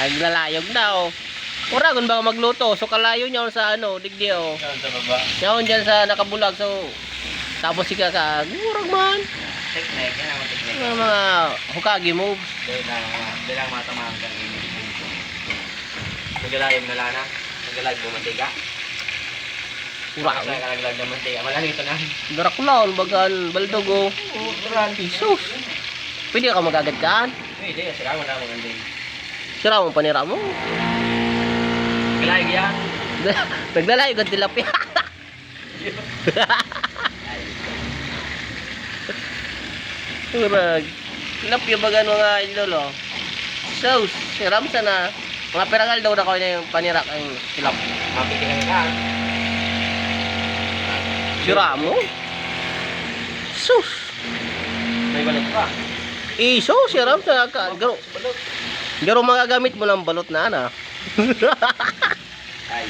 Naglalayog na oh. Uragon ba magluto? So kalayo niya sa ano, digdi oh. Yan sa baba. Yan dyan sa nakabulag. So tapos si kaka, murag man. Technique, yan ang technique. Mga hukagi moves. Dahil lang matamahan kang init. Nagalayog na lana. Nagalayog mo mantika. Uragon. Kaya nagalayog na mantika. Malamig ito na. Darakulaw, bagan, baldogo. Jesus. Pwede ka magagad kaan? Pwede, sira mo na mga hindi. Sira mo panira mo. Nagalayog yan. Naglalayog ang tilapia. Urag. Tilapia bagan mga idol oh. So, siram sana. Mga peragal daw na ko na yung panira kay tilap. Mapikilan ka. Sira mo? Sus. May balik pa. Iso, siram sana ka. Garo. Balot. Garo mga gamit mo ng balot na ana. Ay.